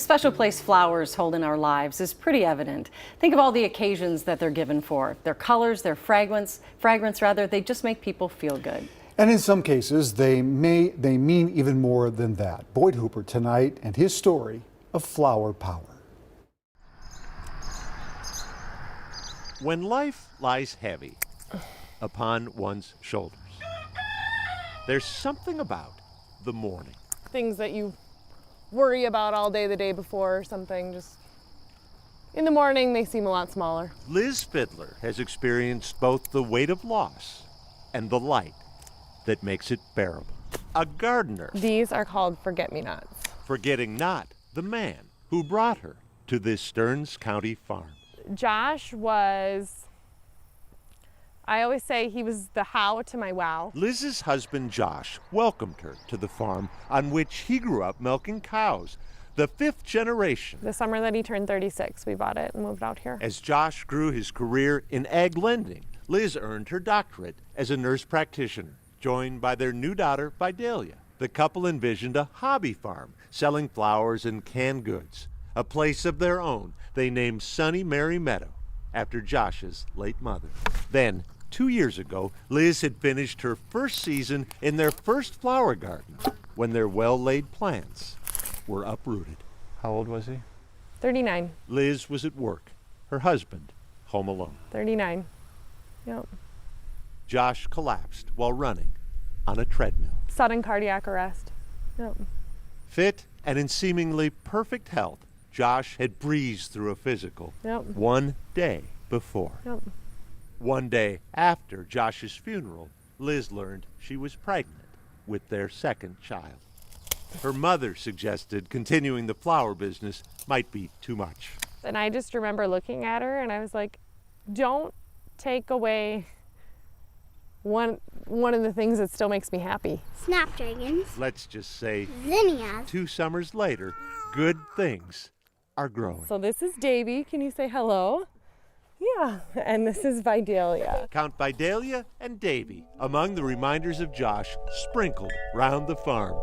The special place flowers hold in our lives is pretty evident. Think of all the occasions that they're given for. Their colors, their fragrance rather, they just make people feel good. And in some cases, they mean even more than that. Boyd Hooper tonight and his story of flower power. When life lies heavy upon one's shoulders, there's something about the morning. Things that you worry about all day the day before or something, just in the morning they seem a lot smaller. Liz Fiedler has experienced both the weight of loss and the light that makes it bearable. A gardener. These are called forget-me-nots. Forgetting not the man who brought her to this Stearns County farm. Josh was, I always say he was the how to my wow. Liz's husband Josh welcomed her to the farm on which he grew up milking cows, the 5th generation. The summer that he turned 36, we bought it and moved out here. As Josh grew his career in ag lending, Liz earned her doctorate as a nurse practitioner. Joined by their new daughter, Fidelia, the couple envisioned a hobby farm selling flowers and canned goods, a place of their own they named Sunny Mary Meadow after Josh's late mother. Then, 2 years ago, Liz had finished her first season in their first flower garden when their well-laid plans were uprooted. How old was he? 39. Liz was at work, her husband home alone. 39. Yep. Josh collapsed while running on a treadmill. Sudden cardiac arrest. Yep. Fit and in seemingly perfect health, Josh had breezed through a physical one day before. Yep. One day after Josh's funeral, Liz learned she was pregnant with their second child. Her mother suggested continuing the flower business might be too much. And I just remember looking at her and I was like, don't take away one of the things that still makes me happy. Snapdragons. Let's just say Zinnias. 2 summers later, good things are growing. So this is Davy. Can you say hello? Yeah. And this is Vidalia. Count Vidalia and Davy among the reminders of Josh sprinkled round the farm.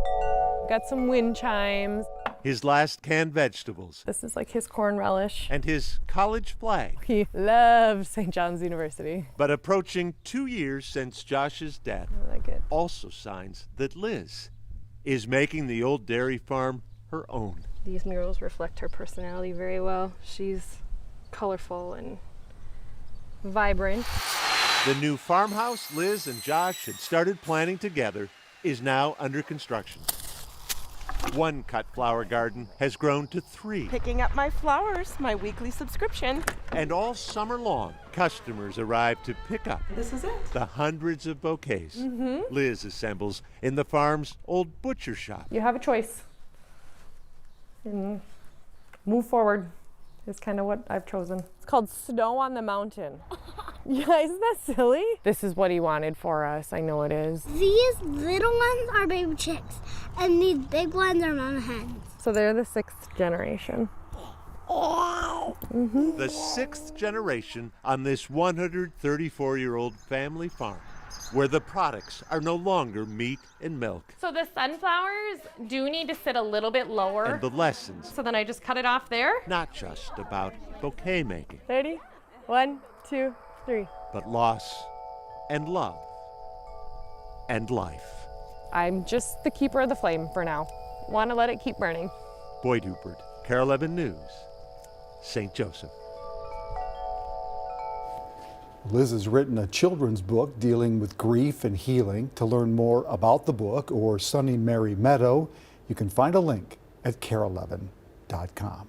Got some wind chimes. His last canned vegetables. This is like his corn relish. And his college flag. He loves St. John's University. But approaching 2 years since Josh's death, I like it. Also signs that Liz is making the old dairy farm her own. These murals reflect her personality very well. She's colorful and vibrant. The new farmhouse Liz and Josh had started planning together is now under construction. One cut flower garden has grown to 3. Picking up my flowers, my weekly subscription. And all summer long, customers arrive to pick up This is it. the hundreds of bouquets Liz assembles in the farm's old butcher shop. You have a choice. And move forward is kind of what I've chosen. It's called Snow on the Mountain. Yeah, isn't that silly? This is what he wanted for us. I know it is. These little ones are baby chicks, and these big ones are mama hens. So they're the 6th generation. The 6th generation on this 134-year-old family farm, where the products are no longer meat and milk. So the sunflowers do need to sit a little bit lower. And the lessons, So then I just cut it off there. not just about bouquet making, Ready? 1, 2, 3. but loss and love and life. I'm just the keeper of the flame for now. Want to let it keep burning. Boyd Hooper, Care 11 News, St. Joseph. Liz has written a children's book dealing with grief and healing. To learn more about the book or Sunny Mary Meadow, you can find a link at care11.com.